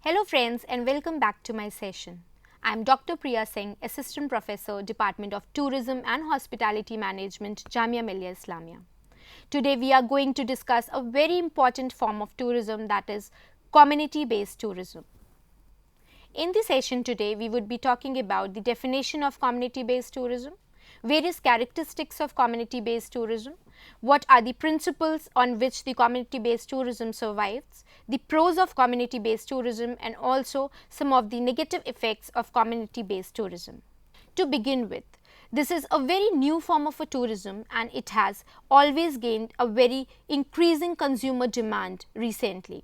Hello friends and welcome back to my session. I am Dr. Priya Singh, Assistant Professor, Department of Tourism and Hospitality Management, Jamia Millia Islamia. Today we are going to discuss a very important form of tourism, that is community-based tourism. In the session today we would be talking about the definition of community-based tourism, various characteristics of community-based tourism, what are the principles on which the community-based tourism survives, the pros of community-based tourism, and also some of the negative effects of community-based tourism. To begin with, this is a very new form of a tourism and it has always gained a very increasing consumer demand recently.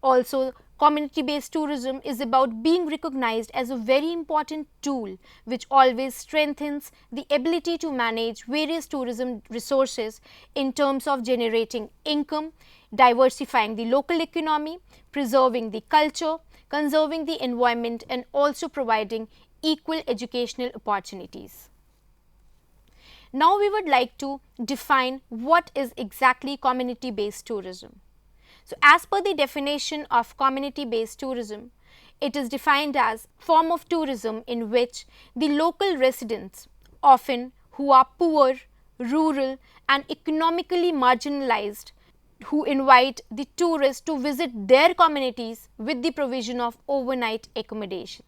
Also, community-based tourism is about being recognized as a very important tool which always strengthens the ability to manage various tourism resources in terms of generating income, diversifying the local economy, preserving the culture, conserving the environment, and also providing equal educational opportunities. Now we would like to define what is exactly community-based tourism. So, as per the definition of community-based tourism, it is defined as form of tourism in which the local residents, often who are poor, rural and economically marginalized, who invite the tourists to visit their communities with the provision of overnight accommodation,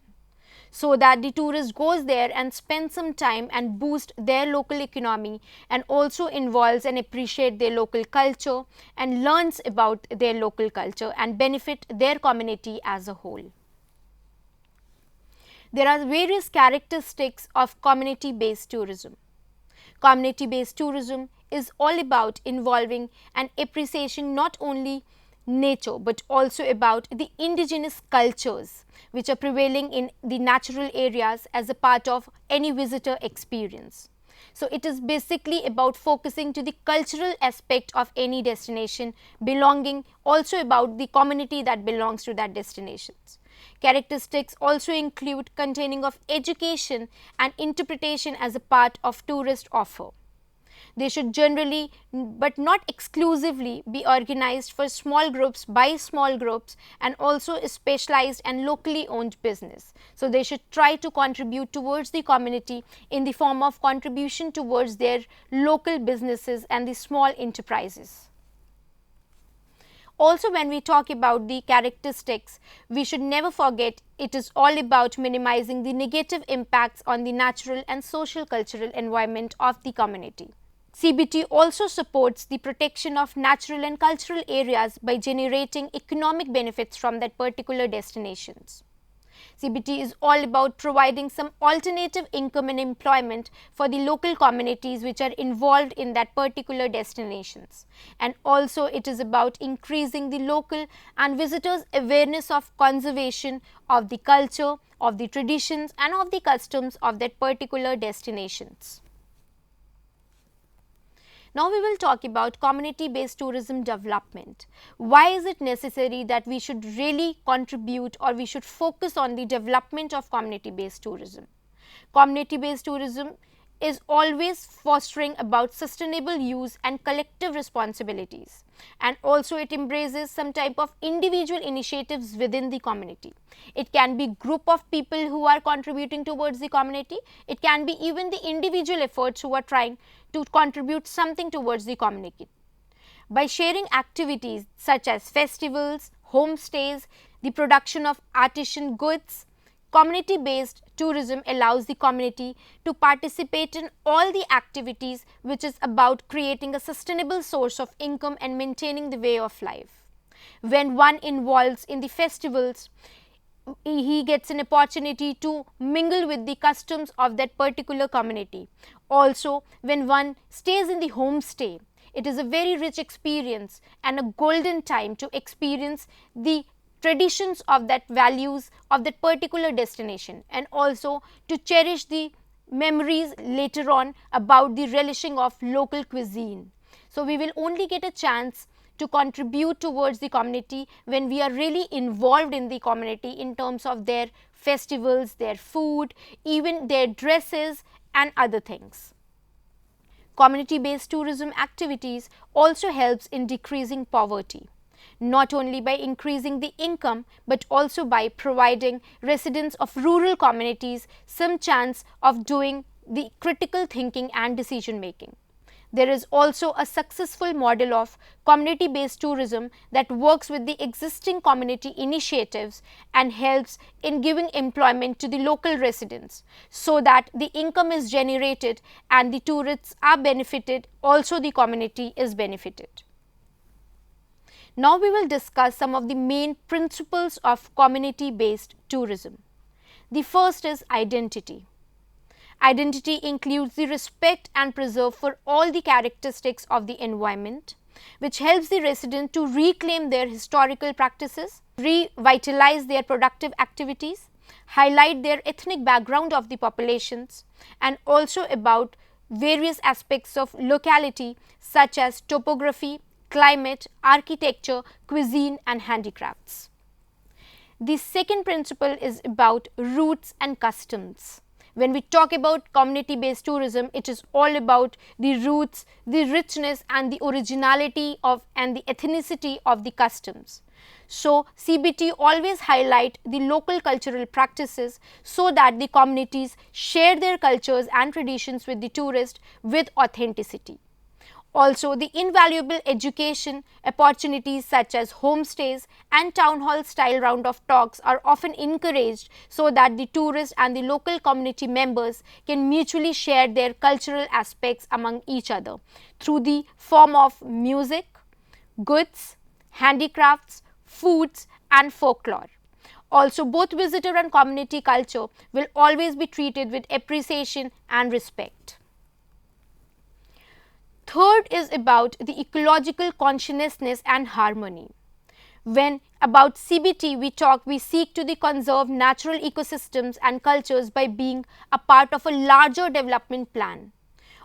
so that the tourist goes there and spends some time and boost their local economy and also involves and appreciate their local culture and learns about their local culture and benefit their community as a whole. There are various characteristics of community-based tourism. Community-based tourism is all about involving and appreciating not only nature but also about the indigenous cultures which are prevailing in the natural areas as a part of any visitor experience. So, it is basically about focusing to the cultural aspect of any destination, belonging also about the community that belongs to that destinations. Characteristics also include containing of education and interpretation as a part of tourist offer. They should generally but not exclusively be organized for small groups by small groups and also specialized and locally owned business. So, they should try to contribute towards the community in the form of contribution towards their local businesses and the small enterprises. Also, when we talk about the characteristics, we should never forget it is all about minimizing the negative impacts on the natural and social cultural environment of the community. CBT also supports the protection of natural and cultural areas by generating economic benefits from that particular destinations. CBT is all about providing some alternative income and employment for the local communities which are involved in that particular destinations, and also it is about increasing the local and visitors' awareness of conservation of the culture, of the traditions and of the customs of that particular destinations. Now we will talk about community-based tourism development. Why is it necessary that we should really contribute or we should focus on the development of community-based tourism? Community-based tourism is always fostering about sustainable use and collective responsibilities, and also it embraces some type of individual initiatives within the community. It can be group of people who are contributing towards the community, it can be even the individual efforts who are trying to contribute something towards the community. By sharing activities such as festivals, homestays, the production of artisan goods, community-based tourism allows the community to participate in all the activities which is about creating a sustainable source of income and maintaining the way of life. When one involves in the festivals, he gets an opportunity to mingle with the customs of that particular community. Also, when one stays in the homestay, it is a very rich experience and a golden time to experience the traditions of that values of that particular destination, and also to cherish the memories later on about the relishing of local cuisine. So, we will only get a chance to contribute towards the community when we are really involved in the community in terms of their festivals, their food, even their dresses and other things. Community based tourism activities also helps in decreasing poverty, not only by increasing the income but also by providing residents of rural communities some chance of doing the critical thinking and decision making. There is also a successful model of community based tourism that works with the existing community initiatives and helps in giving employment to the local residents, so that the income is generated and the tourists are benefited, also the community is benefited. Now we will discuss some of the main principles of community based tourism. The first is identity. Identity includes the respect and preserve for all the characteristics of the environment, which helps the resident to reclaim their historical practices, revitalize their productive activities, highlight their ethnic background of the populations, and also about various aspects of locality such as topography, climate, architecture, cuisine and handicrafts. The second principle is about roots and customs. When we talk about community based tourism, it is all about the roots, the richness and the originality of and the ethnicity of the customs. So, CBT always highlight the local cultural practices so that the communities share their cultures and traditions with the tourist with authenticity. Also, the invaluable education opportunities such as homestays and town hall style round of talks are often encouraged so that the tourist and the local community members can mutually share their cultural aspects among each other through the form of music, goods, handicrafts, foods and folklore. Also, both visitor and community culture will always be treated with appreciation and respect. Third is about the ecological consciousness and harmony. When about CBT we seek to conserve natural ecosystems and cultures by being a part of a larger development plan.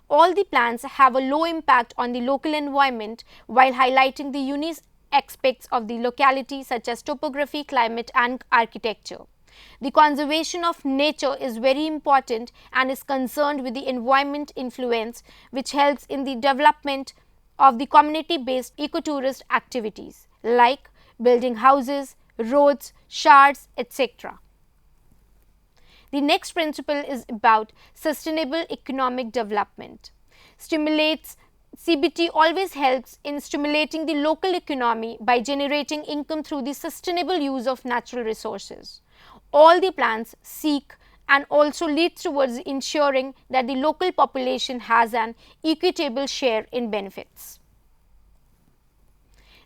All the plans have a low impact on the local environment while highlighting the unique aspects of the locality such as topography, climate and architecture. The conservation of nature is very important and is concerned with the environment influence, which helps in the development of the community based ecotourist activities like building houses, roads, showers, etc. The next principle is about sustainable economic development. CBT always helps in stimulating the local economy by generating income through the sustainable use of natural resources. All the plans seek and also leads towards ensuring that the local population has an equitable share in benefits.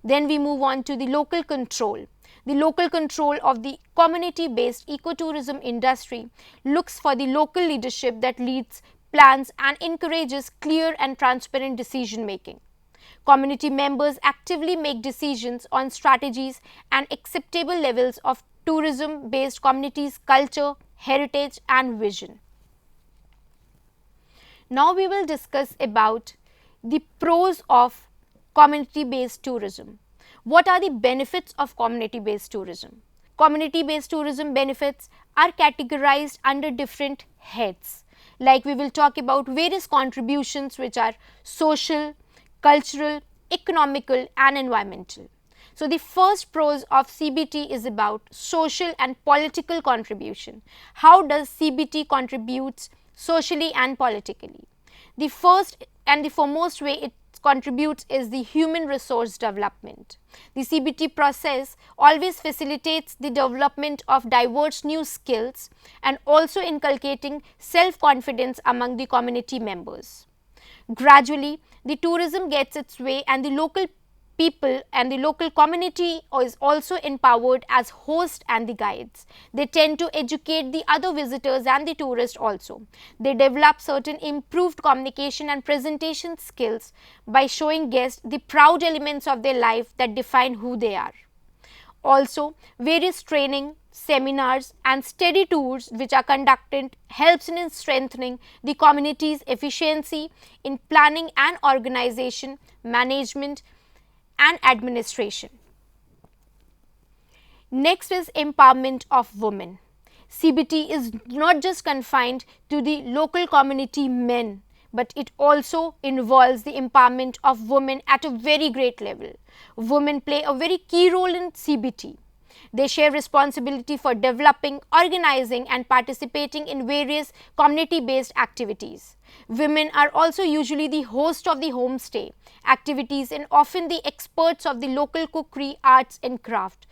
Then we move on to the local control. The local control of the community based ecotourism industry looks for the local leadership that leads plans and encourages clear and transparent decision making. Community members actively make decisions on strategies and acceptable levels of tourism based communities' culture, heritage and vision. Now we will discuss about the pros of community based tourism. What are the benefits of community based tourism? Community based tourism benefits are categorized under different heads. Like we will talk about various contributions which are social, cultural, economical and environmental. So, the first pros of CBT is about social and political contribution. How does CBT contributes socially and politically? The first and the foremost way it contributes is the human resource development. The CBT process always facilitates the development of diverse new skills and also inculcating self-confidence among the community members. Gradually, the tourism gets its way and the local people and the local community is also empowered as hosts and the guides. They tend to educate the other visitors and the tourists also. They develop certain improved communication and presentation skills by showing guests the proud elements of their life that define who they are. Also, various training, seminars and study tours which are conducted helps in strengthening the community's efficiency in planning and organization, management and administration. Next is empowerment of women. CBT is not just confined to the local community men, but it also involves the empowerment of women at a very great level. Women play a very key role in CBT. They share responsibility for developing, organizing and participating in various community-based activities. Women are also usually the host of the homestay activities and often the experts of the local cookery, arts and craft.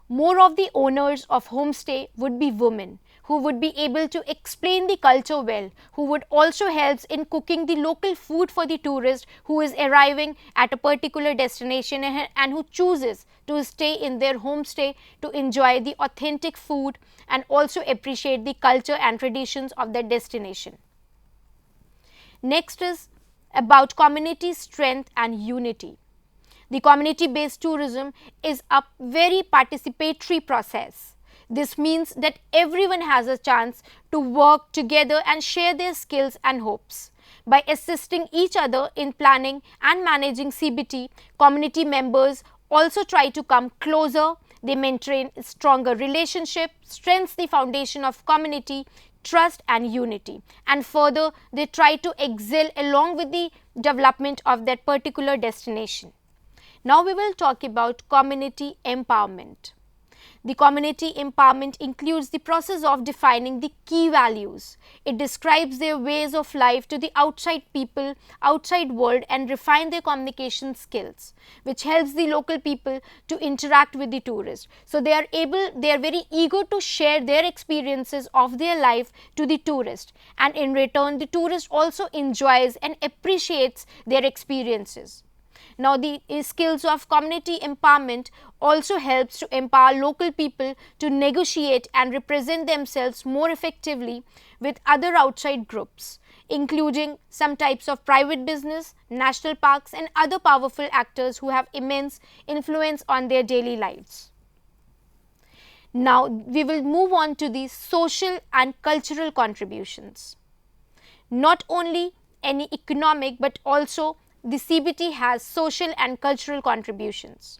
More of the owners of homestay would be women who would be able to explain the culture well, who would also help in cooking the local food for the tourist who is arriving at a particular destination and who chooses to stay in their homestay to enjoy the authentic food and also appreciate the culture and traditions of their destination. Next is about community strength and unity. The community-based tourism is a very participatory process. This means that everyone has a chance to work together and share their skills and hopes. By assisting each other in planning and managing CBT, community members also try to come closer, they maintain a stronger relationship, strengthens the foundation of community, trust and unity, and further they try to excel along with the development of that particular destination. Now we will talk about community empowerment. The community empowerment includes the process of defining the key values. It describes their ways of life to the outside people, outside world and refine their communication skills, which helps the local people to interact with the tourists. So they are very eager to share their experiences of their life to the tourist, and in return the tourist also enjoys and appreciates their experiences. Now, the skills of community empowerment also helps to empower local people to negotiate and represent themselves more effectively with other outside groups, including some types of private business, national parks and other powerful actors who have immense influence on their daily lives. Now, we will move on to the social and cultural contributions. Not only any economic but also the CBT has social and cultural contributions,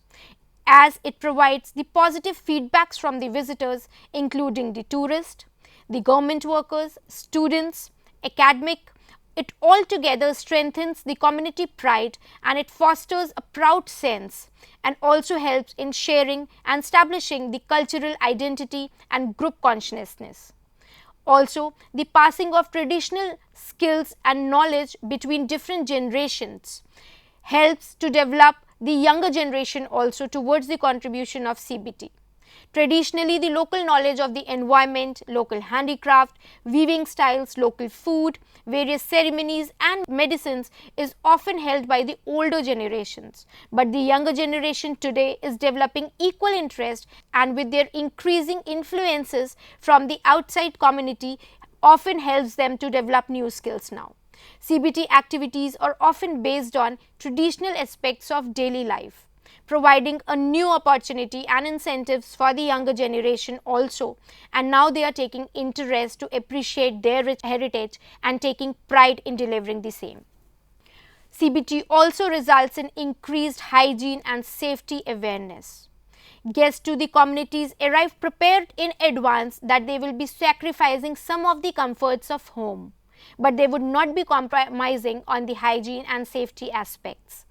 as it provides the positive feedbacks from the visitors including the tourist, the government workers, students, academic. It altogether strengthens the community pride and it fosters a proud sense and also helps in sharing and establishing the cultural identity and group consciousness. Also, the passing of traditional skills and knowledge between different generations helps to develop the younger generation also towards the contribution of CBT. Traditionally, the local knowledge of the environment, local handicraft, weaving styles, local food, various ceremonies and medicines is often held by the older generations. But the younger generation today is developing equal interest, and with their increasing influences from the outside community often helps them to develop new skills now. CBT activities are often based on traditional aspects of daily life, providing a new opportunity and incentives for the younger generation also, and now they are taking interest to appreciate their rich heritage and taking pride in delivering the same. CBT also results in increased hygiene and safety awareness. Guests to the communities arrive prepared in advance that they will be sacrificing some of the comforts of home, but they would not be compromising on the hygiene and safety aspects.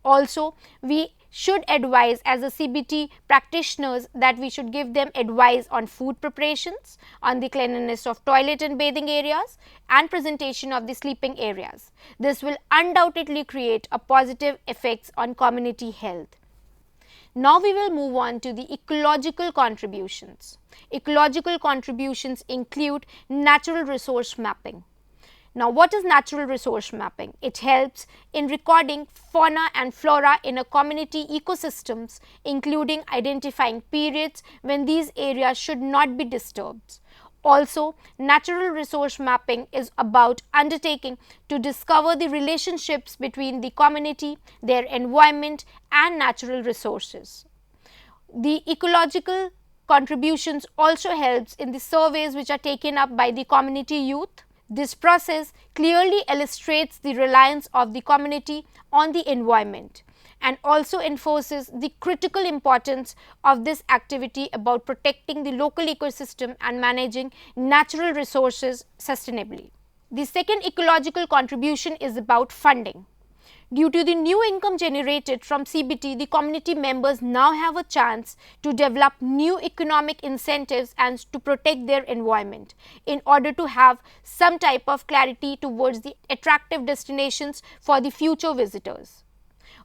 Also, we should advise as a CBT practitioners that we should give them advice on food preparations, on the cleanliness of toilet and bathing areas and presentation of the sleeping areas. This will undoubtedly create a positive effects on community health. Now we will move on to the ecological contributions. Ecological contributions include natural resource mapping. Now, what is natural resource mapping? It helps in recording fauna and flora in a community ecosystems, including identifying periods when these areas should not be disturbed. Also, natural resource mapping is about undertaking to discover the relationships between the community, their environment and natural resources. The ecological contributions also helps in the surveys which are taken up by the community youth. This process clearly illustrates the reliance of the community on the environment and also enforces the critical importance of this activity about protecting the local ecosystem and managing natural resources sustainably. The second ecological contribution is about funding. Due to the new income generated from CBT, the community members now have a chance to develop new economic incentives and to protect their environment in order to have some type of clarity towards the attractive destinations for the future visitors.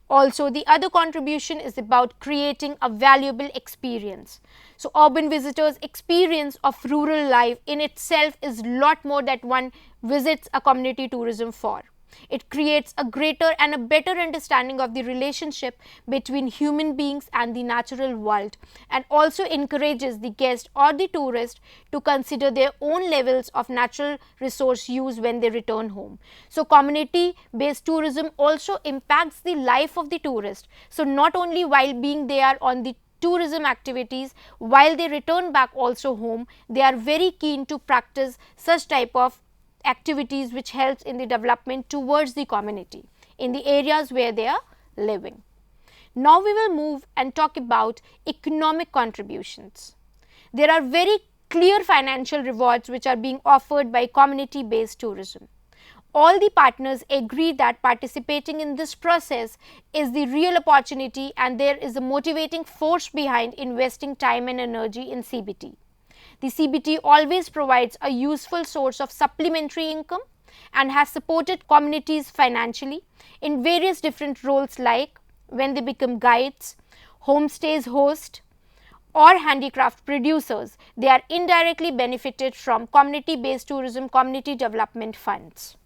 Also, the other contribution is about creating a valuable experience. So, urban visitors' experience of rural life in itself is lot more that one visits a community tourism for. It creates a greater and a better understanding of the relationship between human beings and the natural world, and also encourages the guest or the tourist to consider their own levels of natural resource use when they return home. So, community based tourism also impacts the life of the tourist. So, not only while being there on the tourism activities, while they return back also home, they are very keen to practice such type of activities which helps in the development towards the community in the areas where they are living. Now, we will move and talk about economic contributions. There are very clear financial rewards which are being offered by community based tourism. All the partners agree that participating in this process is the real opportunity and there is a motivating force behind investing time and energy in CBT. The CBT always provides a useful source of supplementary income and has supported communities financially in various different roles, like when they become guides, homestays host or handicraft producers. They are indirectly benefited from community based tourism community development funds.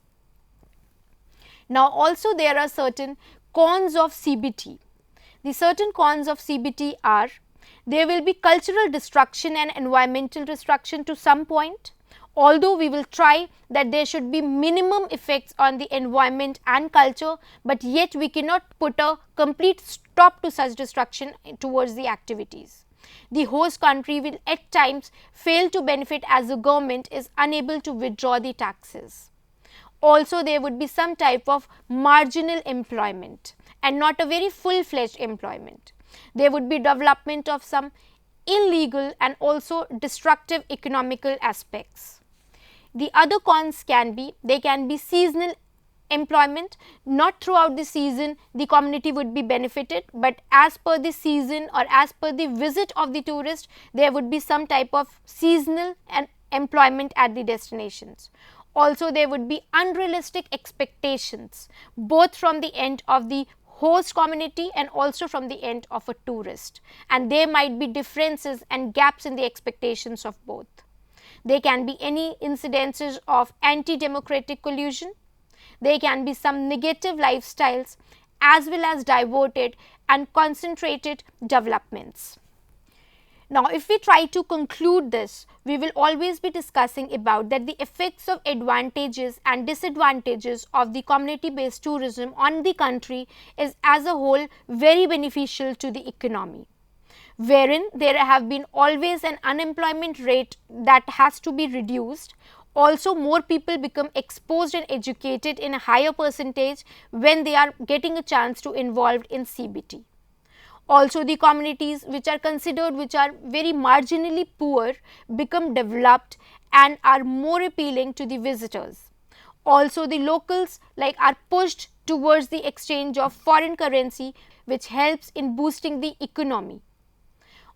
Now, also there are certain cons of CBT. The certain cons of CBT are: there will be cultural destruction and environmental destruction to some point, although we will try that there should be minimum effects on the environment and culture, but yet we cannot put a complete stop to such destruction towards the activities. The host country will at times fail to benefit as the government is unable to withdraw the taxes. Also, there would be some type of marginal employment and not a very full-fledged employment. There would be development of some illegal and also destructive economical aspects. The other cons can be, they can be seasonal employment. Not throughout the season the community would be benefited, but as per the season or as per the visit of the tourist, there would be some type of seasonal and employment at the destinations. Also, there would be unrealistic expectations both from the end of the host community and also from the end of a tourist, and there might be differences and gaps in the expectations of both. There can be any incidences of anti-democratic collusion. There can be some negative lifestyles as well as diverted and concentrated developments. Now, if we try to conclude this, we will always be discussing about that the effects of advantages and disadvantages of the community based tourism on the country is as a whole very beneficial to the economy, wherein there have been always an unemployment rate that has to be reduced. Also, more people become exposed and educated in a higher percentage when they are getting a chance to involved in CBT. Also, the communities which are considered which are very marginally poor become developed and are more appealing to the visitors. Also, the locals are pushed towards the exchange of foreign currency, which helps in boosting the economy.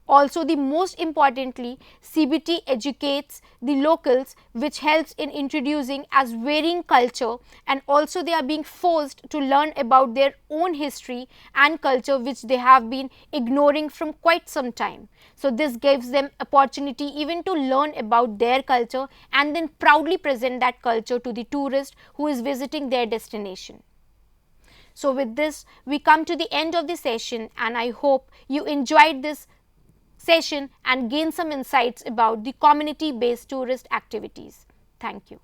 Also, the most importantly, CBT educates the locals, which helps in introducing as varying culture, and also they are being forced to learn about their own history and culture, which they have been ignoring from quite some time. So this gives them opportunity even to learn about their culture and then proudly present that culture to the tourist who is visiting their destination. So with this, we come to the end of the session, and I hope you enjoyed this session and gain some insights about the community based tourist activities. Thank you.